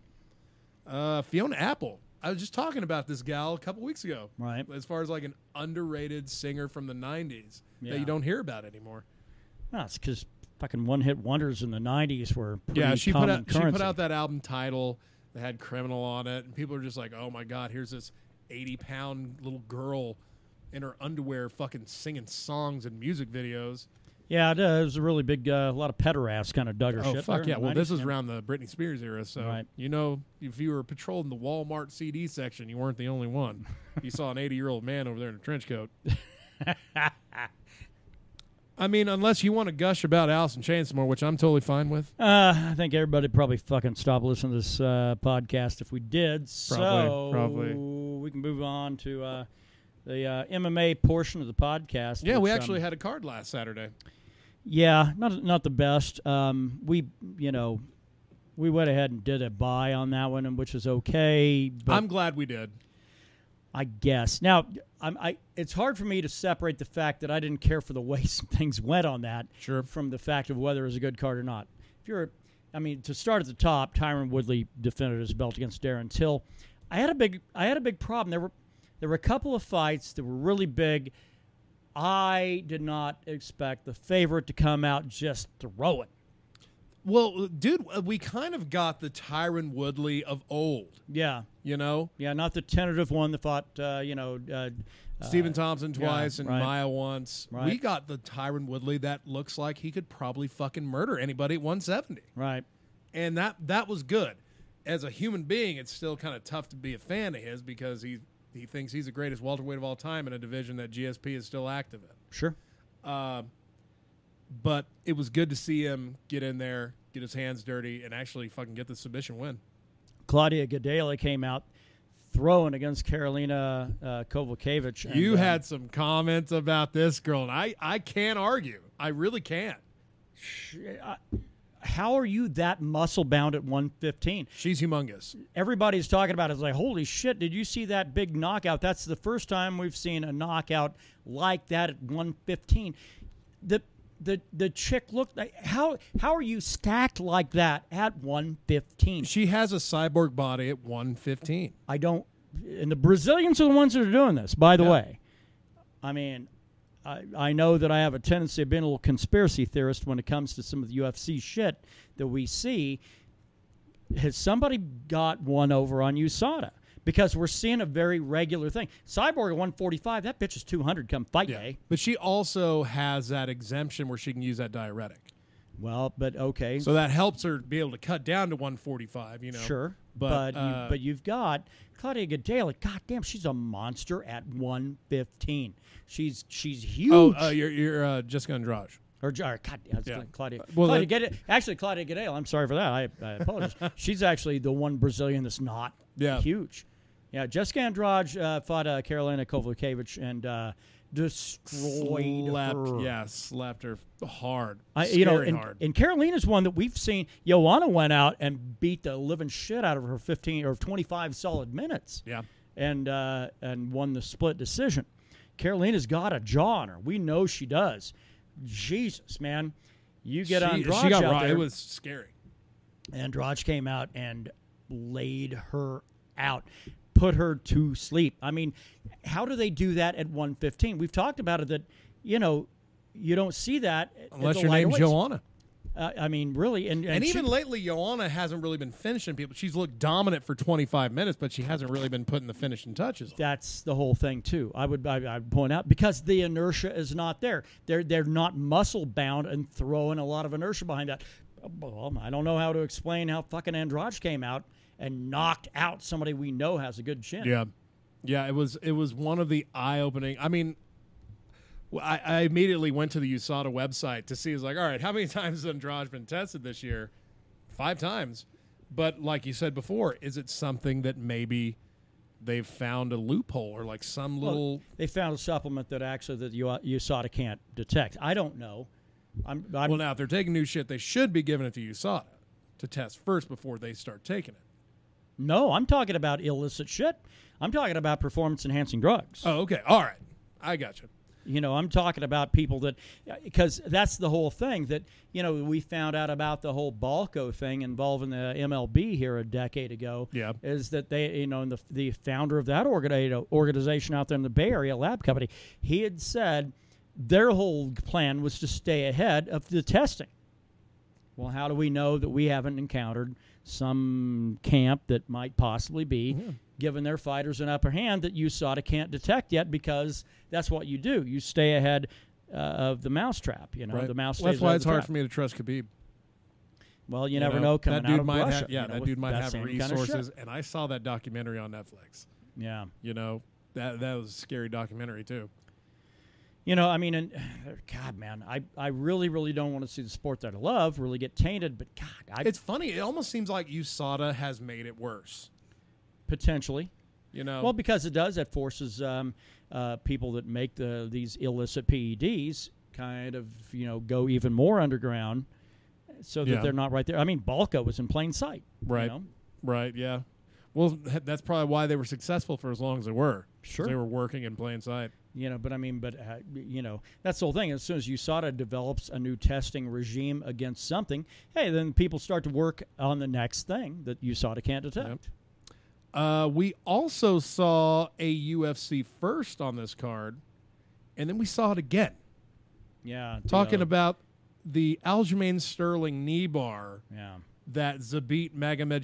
Fiona Apple. I was just talking about this gal a couple weeks ago. Right. As far as like an underrated singer from the 90s that you don't hear about anymore. No, it's because fucking one-hit wonders in the 90s were pretty she common put out that album Title that had Criminal on it, and people are just like, oh my God, here's this 80-pound little girl in her underwear fucking singing songs and music videos. Yeah, it was a really big, a lot of pederast kind of Duggar shit. Oh, fuck there yeah. in the Well, 90s, this is around the Britney Spears era, so, Right. If you were patrolling the Walmart CD section, you weren't the only one. You saw an 80-year-old man over there in a trench coat. I mean, unless you want to gush about Alice in Chains some more, which I'm totally fine with. I think everybody probably fucking stop listening to this podcast if we did. Probably. We can move on to the MMA portion of the podcast. Yeah, which, we actually had a card last Saturday. Yeah, not the best. We went ahead and did a buy on that one, which is okay. But I'm glad we did. I guess. Now, it's hard for me to separate the fact that I didn't care for the way some things went on that from the fact of whether it was a good card or not. To start at the top, Tyron Woodley defended his belt against Darren Till. I had a big problem. There were a couple of fights that were really big. I did not expect the favorite to come out just throwing. Well, dude, we kind of got the Tyron Woodley of old. Yeah. Yeah, not the tentative one that fought, Stephen Thompson twice and right. Maya once. Right. We got the Tyron Woodley that looks like he could probably fucking murder anybody at 170. Right. And that was good. As a human being, it's still kind of tough to be a fan of his because he thinks he's the greatest welterweight of all time in a division that GSP is still active in. Sure. But it was good to see him get in there, get his hands dirty, and actually fucking get the submission win. Claudia Gadelha came out throwing against Karolina Kowalkiewicz. You had some comments about this girl, and I can't argue. I really can't. How are you that muscle-bound at 115? She's humongous. Everybody's talking about it. It's like, holy shit, did you see that big knockout? That's the first time we've seen a knockout like that at 115. The chick looked like, how are you stacked like that at 115? She has a cyborg body at 115. And the Brazilians are the ones that are doing this, by the way. I mean, I know that I have a tendency of being a little conspiracy theorist when it comes to some of the UFC shit that we see. Has somebody got one over on USADA? Because we're seeing a very regular thing. Cyborg at 145, that bitch is 200 come fight day. But she also has that exemption where she can use that diuretic. Well, but okay. So that helps her be able to cut down to 145, Sure. But you've got Claudia Gadelha. Goddamn, she's a monster at 115. She's huge. Oh, you're Jessica Andrade. Claudia. Well, Claudia Gadelha. I'm sorry for that. I apologize. She's actually the one Brazilian that's not huge. Yeah, Jessica Andrade fought Karolina Kowalkiewicz and destroyed her. Yeah, slapped her hard. Hard. And Carolina's one that we've seen. Joanna went out and beat the living shit out of her 15 or 25 solid minutes. Yeah, and won the split decision. Carolina's got a jaw on her. We know she does. Jesus, man, you get Andrade she got out there. It was scary. Andrade came out and laid her out, put her to sleep. I mean, how do they do that at 115? We've talked about it that, you don't see that unless your name's Joanna. I mean, really. And even lately, Joanna hasn't really been finishing people. She's looked dominant for 25 minutes, but she hasn't really been putting the finishing touches on. That's the whole thing, too. I would point out, because the inertia is not there. They're not muscle-bound and throwing a lot of inertia behind that. Well, I don't know how to explain how fucking Andrade came out and knocked out somebody we know has a good chin. Yeah. It was one of the eye-opening. I mean, I immediately went to the USADA website to see. It's like, all right, how many times has Andrade been tested this year? 5 times. But like you said before, is it something that maybe they've found a loophole or like some little? They found a supplement that actually that USADA can't detect. I don't know. Well, now if they're taking new shit, they should be giving it to USADA to test first before they start taking it. No, I'm talking about illicit shit. I'm talking about performance-enhancing drugs. Oh, okay. All right. I got you. I'm talking about people that, because that's the whole thing that, we found out about the whole Balco thing involving the MLB here a decade ago. Yeah. Is that they, the founder of that organization out there in the Bay Area lab company, he had said their whole plan was to stay ahead of the testing. Well, how do we know that we haven't encountered some camp that might possibly be giving their fighters an upper hand that USADA can't detect yet? Because that's what you do. You stay ahead of the mousetrap. You know, right. the mouse. That's why it's hard for me to trust Khabib. Well, you never know coming out of Russia. That dude might have resources. And I saw that documentary on Netflix. Yeah. You know, that was a scary documentary, too. You know, I mean, and God, man, I really, really don't want to see the sport that I love really get tainted. But God, it's funny. It almost seems like USADA has made it worse. Potentially. You know, well, because it does. It forces people that make these illicit PEDs kind of, you know, go even more underground, so that they're not right there. I mean, Balka was in plain sight. Right. You know? Right. Yeah. Well, that's probably why they were successful for as long as they were. Sure. They were working in plain sight. You know, but I mean, you know, that's the whole thing. As soon as USADA develops a new testing regime against something, hey, then people start to work on the next thing that USADA can't detect. Yep. We also saw a UFC first on this card, and then we saw it again. Yeah. Talking about the Aljamain Sterling knee bar Yeah. that Zabit Magomed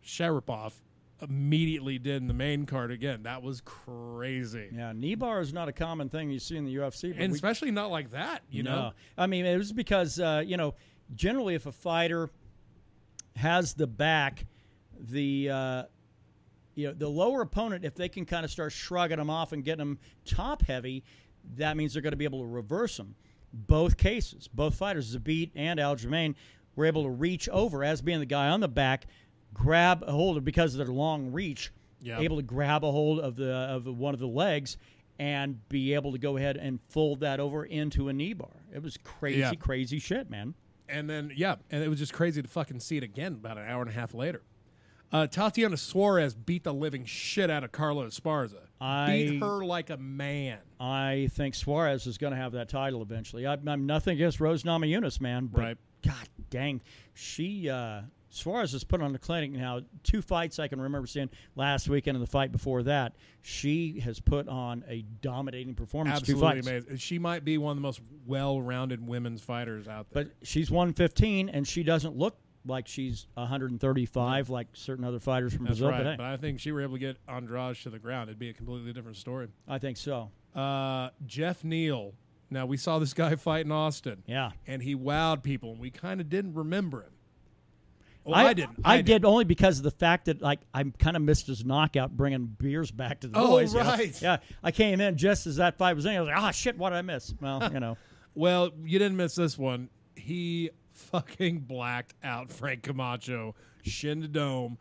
Sharipov immediately did in the main card again. That was crazy. Yeah, knee bar is not a common thing you see in the UFC. But and especially not like that, you know? I mean, it was because, you know, generally if a fighter has the back, the lower opponent, if they can kind of start shrugging them off and getting them top heavy, that means they're going to be able to reverse them. Both cases, both fighters, Zabit and Aljamain, were able to reach over as being the guy on the back, grab a hold of, because of their long reach, able to grab a hold of one of the legs and be able to go ahead and fold that over into a knee bar. It was crazy, crazy shit, man. And then, and it was just crazy to fucking see it again about an hour and a half later. Tatiana Suarez beat the living shit out of Carla Esparza. Beat her like a man. I think Suarez is going to have that title eventually. I'm nothing against Rose Namajunas, man. But right. God dang. Suarez has put on a clinic now. 2 fights I can remember seeing last weekend and the fight before that. She has put on a dominating performance. Absolutely amazing. She might be one of the most well-rounded women's fighters out there. But she's 115, and she doesn't look like she's 135 like certain other fighters from Brazil. Right. But I think she were able to get Andrade to the ground. It'd be a completely different story. I think so. Jeff Neal. Now, we saw this guy fight in Austin. Yeah. And he wowed people, and we kind of didn't remember him. Well, I didn't. I did only because of the fact that, like, I kind of missed his knockout bringing beers back to the boys. Oh, right. You know? Yeah. I came in just as that fight was in. I was like, oh, shit, what did I miss? Well, you know. Well, you didn't miss this one. He fucking blacked out Frank Camacho, shin to dome.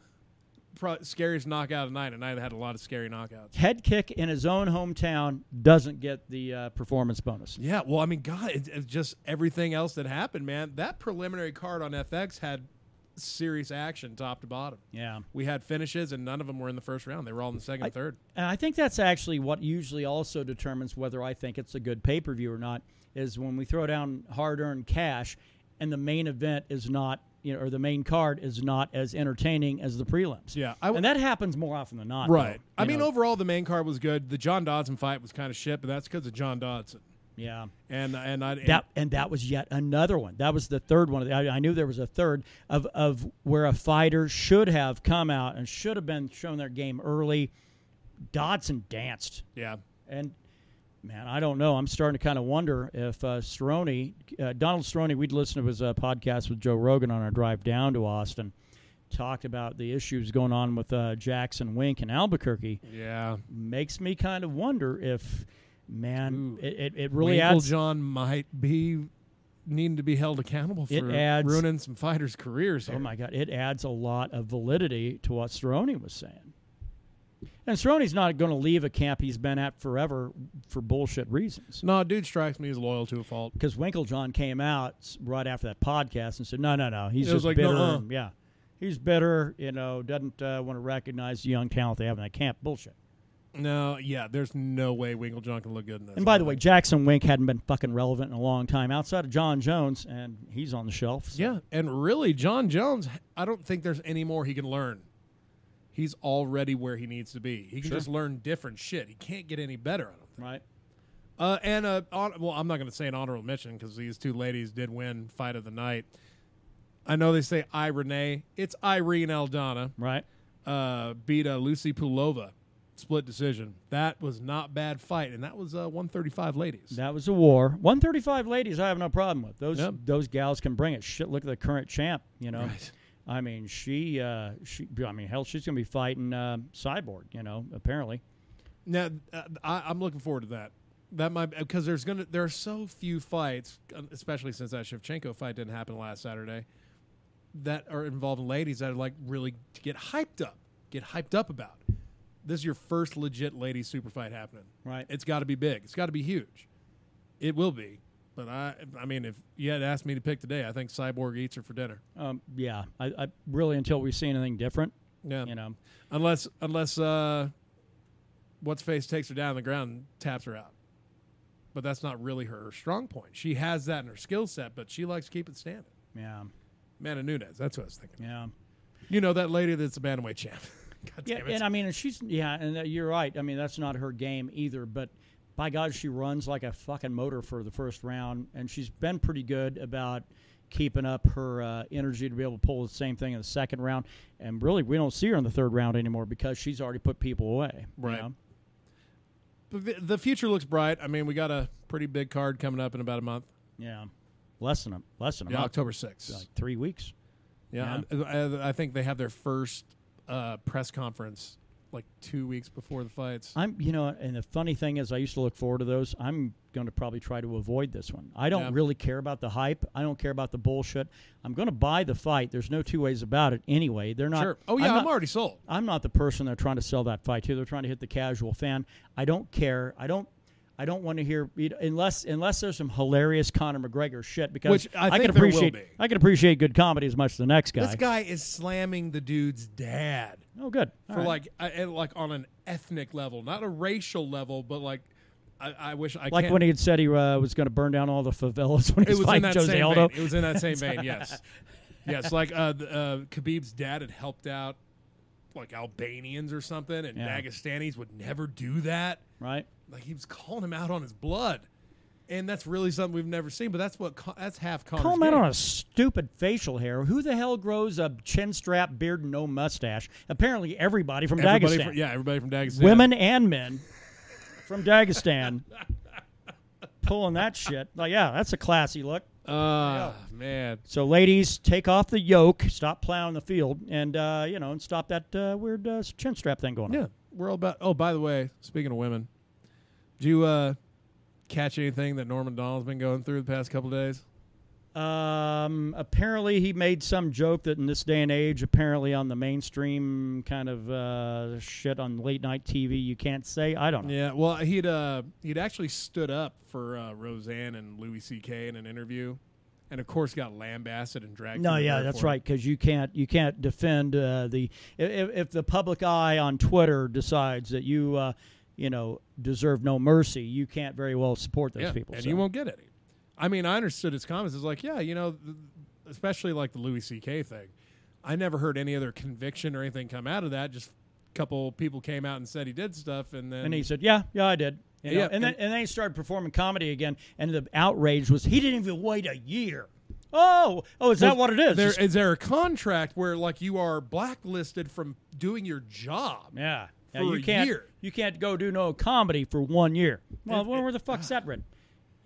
Scariest knockout of the night. And I had a lot of scary knockouts. Head kick in his own hometown doesn't get the performance bonus. Yeah, well, I mean, God, it's just everything else that happened, man. That preliminary card on FX had serious action top to bottom. Yeah. We had finishes, and none of them were in the first round. They were all in the second and third. And I think that's actually what usually also determines whether I think it's a good pay-per-view or not, is when we throw down hard-earned cash and the main event is not, or the main card is not as entertaining as the prelims. Yeah. And that happens more often than not. Right. Though, I mean, overall, the main card was good. The John Dodson fight was kind of shit, but that's because of John Dodson. Yeah. And that was yet another one. That was the third one. I knew there was a third of where a fighter should have come out and should have been shown their game early. Dodson danced. Yeah. And man, I don't know. I'm starting to kind of wonder if Cerrone, Donald Cerrone, we'd listened to his podcast with Joe Rogan on our drive down to Austin, talked about the issues going on with Jackson Wink in Albuquerque. Yeah. Makes me kind of wonder if, man, it really Winkle adds. John might be needing to be held accountable for ruining some fighters' careers here. Oh, my God. It adds a lot of validity to what Cerrone was saying. And Cerrone's not going to leave a camp he's been at forever for bullshit reasons. No, dude strikes me as loyal to a fault. Because Winklejohn came out right after that podcast and said, no, he's just like, bitter. nuh-uh. Yeah, he's bitter, doesn't want to recognize the young talent they have in that camp. Bullshit. No, yeah, there's no way Winklejohn can look good in this. And by the way, Jackson Wink hadn't been fucking relevant in a long time outside of John Jones, and he's on the shelf. So. Yeah, and really, John Jones, I don't think there's any more he can learn. He's already where he needs to be. He can just learn different shit. He can't get any better, I don't think. Right. Well, I'm not going to say an honorable mention because these two ladies did win Fight of the Night. I know they say Renee. It's Irene Aldana. Right. Beat Lucy Pulova split decision. That was not bad fight, and that was 135 ladies. That was a war. 135 ladies, I have no problem with. Those gals can bring it. Shit, look at the current champ. You know, Right. I mean, hell, she's gonna be fighting Cyborg. You know, apparently. Now, I'm looking forward to that. That might because there are so few fights, especially since that Shevchenko fight didn't happen last Saturday, that are involving ladies that are like really to get hyped up about. This is your first legit lady super fight happening. Right. It's got to be big. It's got to be huge. It will be. But I mean, if you had asked me to pick today, I think Cyborg eats her for dinner. Yeah. I really, until we see anything different. Yeah. You know, unless what's face takes her down on the ground and taps her out. But that's not really her strong point. She has that in her skill set, but she likes to keep it standing. Yeah. Amanda Nunes, that's what I was thinking. Yeah. You know, that lady that's a bantamweight champ. God Yeah, damn it. and I mean, you're right. I mean, that's not her game either, but by God, she runs like a fucking motor for the first round, and she's been pretty good about keeping up her energy to be able to pull the same thing in the second round. And really, we don't see her in the third round anymore because she's already put people away. Right. You know? But the future looks bright. I mean, we got a pretty big card coming up in about a month. Yeah. Less than a month. October 6th. Like 3 weeks. Yeah. I think they have their first press conference like 2 weeks before the fights. And the funny thing is, I used to look forward to those. I'm going to probably try to avoid this one. I don't really care about the hype. I don't care about the bullshit. I'm going to buy the fight. There's no two ways about it anyway. They're not. Sure. Oh, yeah, I'm already sold. I'm not the person they're trying to sell that fight to. They're trying to hit the casual fan. I don't care. I don't want to hear unless there's some hilarious Conor McGregor shit because Which I think I can appreciate good comedy as much as the next guy. This guy is slamming the dude's dad. Oh, good. For like on an ethnic level, not a racial level, but like I wish I like can't. when he had said he was going to burn down all the favelas when he was fighting Jose Aldo. It was in that same vein. Yes, yes. Like Khabib's dad had helped out like Albanians or something, and Dagestanis would never do that. Right. Like he was calling him out on his blood, and that's really something we've never seen. But that's half Conor's Call him game. out on a stupid facial hair. Who the hell grows a chin strap, beard, and no mustache? Apparently, everybody from Dagestan. Everybody from Dagestan. Women and men from Dagestan pulling that shit. Like, yeah, that's a classy look. Man. So, ladies, take off the yoke, stop plowing the field, and and stop that weird chin strap thing going on. Yeah, we're all about. Oh, by the way, speaking of women, did you catch anything that Norman Donald's been going through the past couple of days? Apparently, he made some joke that in this day and age, apparently on the mainstream kind of shit on late night TV, you can't say. I don't know. Yeah, well, he'd actually stood up for Roseanne and Louis C.K. in an interview, and of course got lambasted and dragged. No, yeah, that's right, because you can't defend if the public eye on Twitter decides that you deserve no mercy, you can't very well support those people, and you won't get any. I mean, I understood his comments. It's like, especially like the Louis C.K. thing. I never heard any other conviction or anything come out of that. Just a couple people came out and said he did stuff, and he said, yeah, I did. And then he started performing comedy again, and the outrage was he didn't even wait a year. Oh, is that what it is? Is there a contract where like you are blacklisted from doing your job? Yeah, for you can't. Year. You can't go do no comedy for 1 year. Well, where the fuck's that written?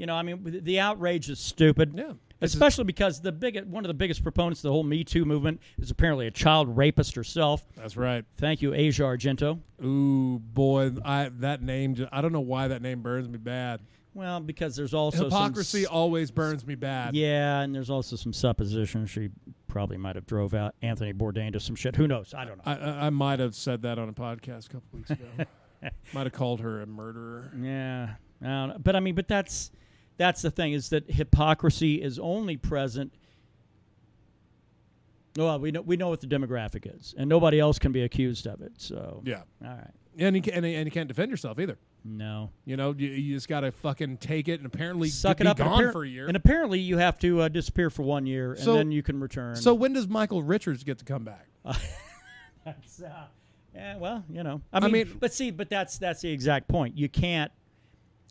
I mean, the outrage is stupid. Yeah. Especially because one of the biggest proponents of the whole Me Too movement is apparently a child rapist herself. That's right. Thank you, Asia Argento. Ooh, boy, that name, I don't know why that name burns me bad. Well, because there's also hypocrisy always burns me bad. Yeah, and there's also some supposition she probably might have drove out Anthony Bourdain to some shit. Who knows? I don't know. I might have said that on a podcast a couple weeks ago. Might have called her a murderer. Yeah, but that's the thing, is that hypocrisy is only present. Well, we know what the demographic is, and nobody else can be accused of it. So yeah, all right. And you can't defend yourself either. No, you just gotta fucking take it and apparently suck it be up gone for a year. And apparently you have to disappear for 1 year, and then you can return. So when does Michael Richards get to come back? That's well, I mean, but that's the exact point. You can't.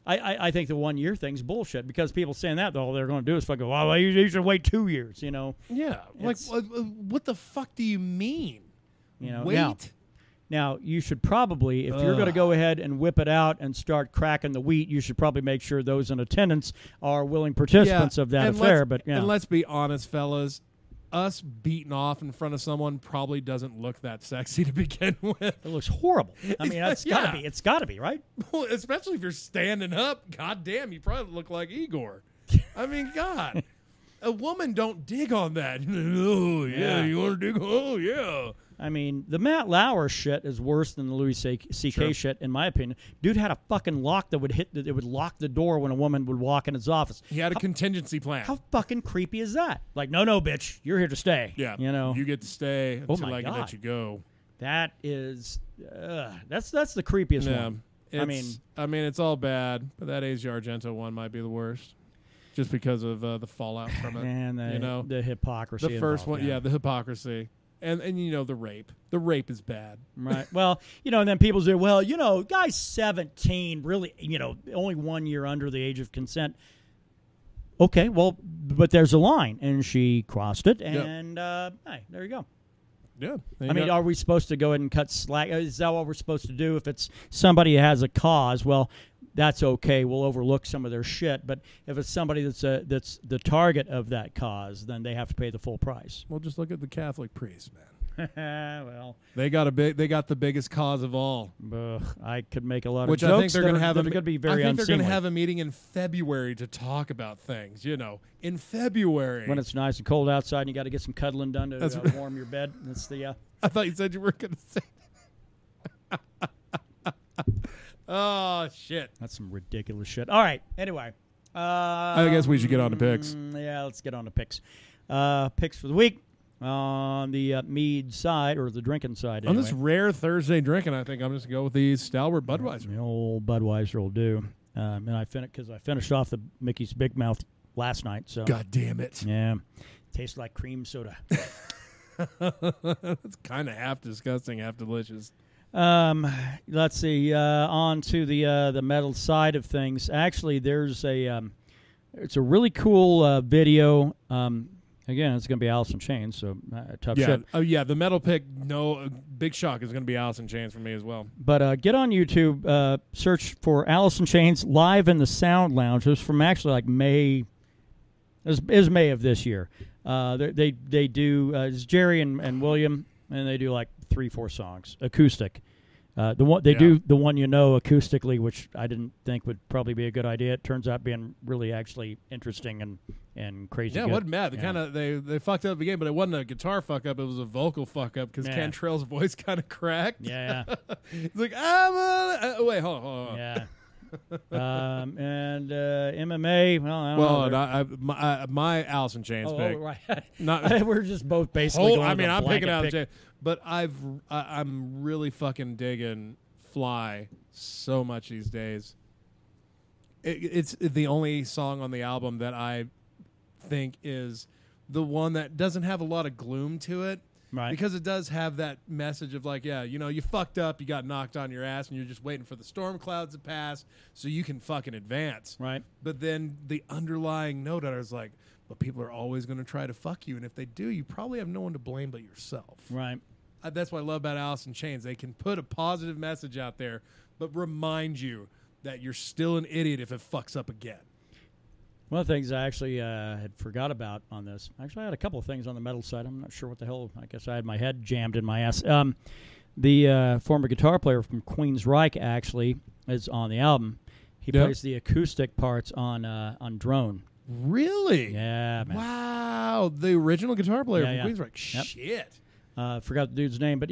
I think the 1 year thing's bullshit because people saying that all they're going to do is fucking well, you should wait 2 years. Yeah, like what the fuck do you mean? Now, wait. Now, you should probably, if you're going to go ahead and whip it out and start cracking the wheat, you should probably make sure those in attendance are willing participants of that affair. And let's be honest, fellas. Us beating off in front of someone probably doesn't look that sexy to begin with. It looks horrible. I mean, that's gotta be. It's got to be, right? Well, especially if you're standing up. God damn, you probably look like Igor. I mean, God. A woman don't dig on that. Oh, yeah, you want to dig? Oh, yeah. I mean, the Matt Lauer shit is worse than the Louis C.K. shit, in my opinion. Dude had a fucking lock that would lock the door when a woman would walk in his office. He had a contingency plan. How fucking creepy is that? Like, no, bitch, you're here to stay. Yeah, you know, you get to stay until I can let you go. That is, that's the creepiest one. I mean, it's all bad, but that Asia Argento one might be the worst. Just because of the fallout from it. And the hypocrisy. The first one, the hypocrisy. And the rape. The rape is bad. Right. Well, and then people say, well, guy's 17, really, only 1 year under the age of consent. Okay, well, but there's a line, and she crossed it, and hey, there you go. Yeah. I mean, are we supposed to go ahead and cut slack? Is that what we're supposed to do? If it's somebody who has a cause, well, that's okay. We'll overlook some of their shit. But if it's somebody that's the target of that cause, then they have to pay the full price. Well, just look at the Catholic priests, man. Well, they got the biggest cause of all. I could make a lot of jokes. I think they're going to have. They're going to be very. I think unseemly. they're going to have a meeting in February to talk about things. In February when it's nice and cold outside, and you got to get some cuddling done to warm your bed. That's the. I thought you said you were going to say. Oh, shit. That's some ridiculous shit. All right. Anyway. I guess we should get on to picks. Yeah, let's get on to picks. Picks for the week on the Mead side, or the drinking side. On this rare Thursday drinking, I think I'm just going to go with the Stalwart Budweiser. The old Budweiser will do. And I finished off the Mickey's Big Mouth last night. So God damn it. Yeah. Tastes like cream soda. It's kind of half disgusting, half delicious. Let's see. On to the metal side of things. Actually, there's it's a really cool video. Again, it's going to be Alice in Chains, so tough shit. Oh yeah, the metal pick. No, big shock is going to be Alice in Chains for me as well. But get on YouTube, search for Alice in Chains live in the Sound Lounge. It was from actually like May. It was May of this year. They do it's Jerry and William, and they do like 3-4 songs acoustic. The one they do the one acoustically, which I didn't think would probably be a good idea. It turns out being really actually interesting and crazy. Yeah, good. It wasn't bad. They fucked up the game, but it wasn't a guitar fuck up. It was a vocal fuck up because Cantrell's voice kind of cracked. Yeah, it's like wait, hold on. Yeah. And MMA. Well, I don't know. My Alice in Chains pick. Oh, right. We're just both basically. I'm picking Alice in Chains, but I'm really fucking digging Fly so much these days. It's the only song on the album that I think is the one that doesn't have a lot of gloom to it. Right. Because it does have that message of like, you fucked up, you got knocked on your ass, and you're just waiting for the storm clouds to pass so you can fucking advance. Right. But then the underlying note I was like, but people are always going to try to fuck you, and if they do, you probably have no one to blame but yourself. Right. That's what I love about Alice in Chains. They can put a positive message out there, but remind you that you're still an idiot if it fucks up again. One of the things I actually had forgot about on this, actually I had a couple of things on the metal side. I'm not sure what the hell. I guess I had my head jammed in my ass. The former guitar player from Queensryche actually is on the album. He plays the acoustic parts on Drone. Really? Yeah, man. Wow. The original guitar player from Queensryche. Yep. Shit. Forgot the dude's name, but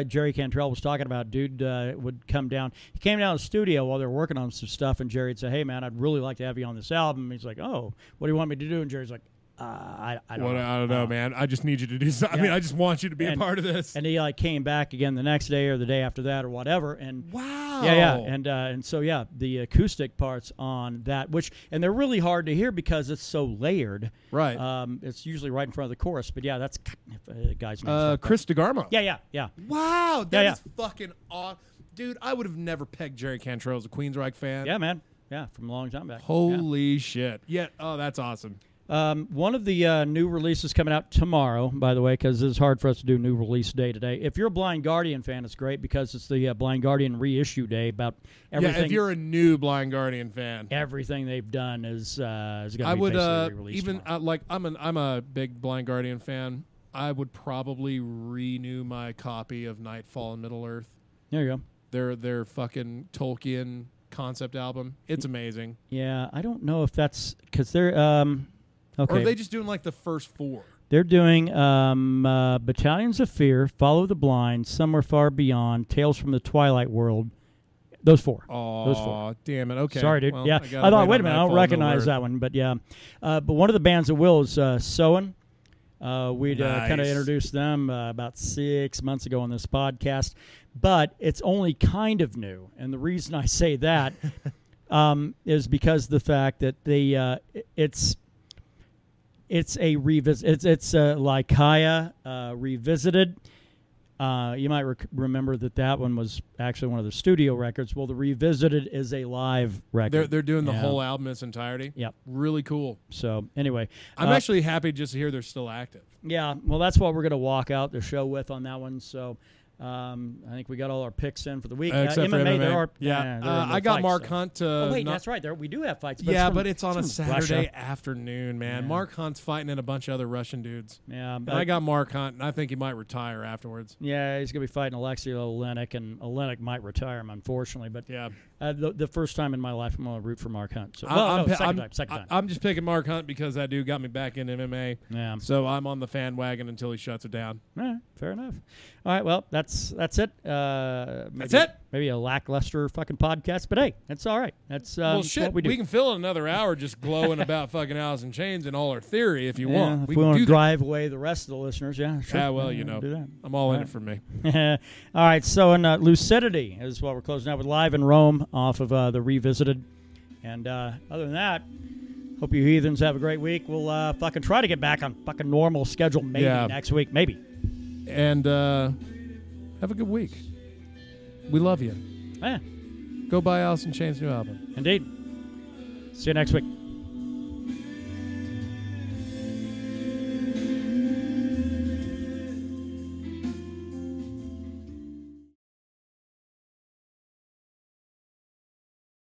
Jerry Cantrell was talking about dude would come down. He came down to the studio while they were working on some stuff, and Jerry'd say, "Hey man, I'd really like to have you on this album." And he's like, "Oh, what do you want me to do?" And Jerry's like, I don't know, man. I just need you to do something. I mean, I just want you to be a part of this. And he came back again the next day or the day after that or whatever. And wow. Yeah. And so the acoustic parts on that, and they're really hard to hear because it's so layered. Right. It's usually right in front of the chorus. But yeah, that's the guy's name. Chris DeGarmo. Yeah. Wow, that is fucking awesome, dude. I would have never pegged Jerry Cantrell as a Queensryche fan. Yeah, man. Yeah, from a long time back. Holy shit. Yeah. Oh, that's awesome. One of the new releases coming out tomorrow, by the way, because it's hard for us to do new release day today. If you're a Blind Guardian fan, it's great because it's the Blind Guardian reissue day about everything. Yeah, if you're a new Blind Guardian fan, everything they've done is going to be basically released tomorrow. I'm a big Blind Guardian fan. I would probably renew my copy of Nightfall and Middle Earth. There you go. Their fucking Tolkien concept album. It's amazing. Yeah, I don't know if that's because they're okay. Or are they just doing like the first 4? They're doing Battalions of Fear, Follow the Blind, Somewhere Far Beyond, Tales from the Twilight World. Those 4. Oh, those 4. Damn it. Okay. Sorry, dude. Well, yeah. I thought, wait a minute, I don't recognize that one. But yeah. But one of the bands that will is Soen. We'd kind of introduced them about 6 months ago on this podcast. But it's only kind of new. And the reason I say that is because the fact that it's a revisit. It's Lycaia revisited. You might remember that one was actually one of the studio records. Well, the revisited is a live record. They're doing the whole album in its entirety. Yep. Really cool. So anyway, I'm actually happy just to hear they're still active. Yeah. Well, that's what we're going to walk out the show with on that one. So. I think we got all our picks in for the week. Except for MMA. There are, I got Mark Hunt. Oh, wait, that's right. We do have fights. But but it's on a Saturday Russia. Afternoon, man. Yeah. Mark Hunt's fighting in a bunch of other Russian dudes. Yeah, and I got Mark Hunt, and I think he might retire afterwards. Yeah, he's going to be fighting Alexei Olenek, and Olenek might retire him, unfortunately. But yeah, the first time in my life, I'm going to root for Mark Hunt. So, second time. I'm just picking Mark Hunt because that dude got me back in MMA. Yeah. So I'm on the fan wagon until he shuts it down. All right, fair enough. All right, well, that's it. That's it. Maybe a lackluster fucking podcast, but hey, that's all right. That's shit. What we do. We can fill another hour just glowing about fucking Alice in Chains and all our theory if you want. If we want to drive away the rest of the listeners, yeah, sure. Yeah, well, do that. I'm all in it for me. All right, so in Lucidity is what we're closing out with live in Rome off of the Revisited. And other than that, hope you heathens have a great week. We'll fucking try to get back on fucking normal schedule maybe next week, maybe. And have a good week. We love you. Yeah. Go buy Alice in Chains' new album. Indeed. See you next week.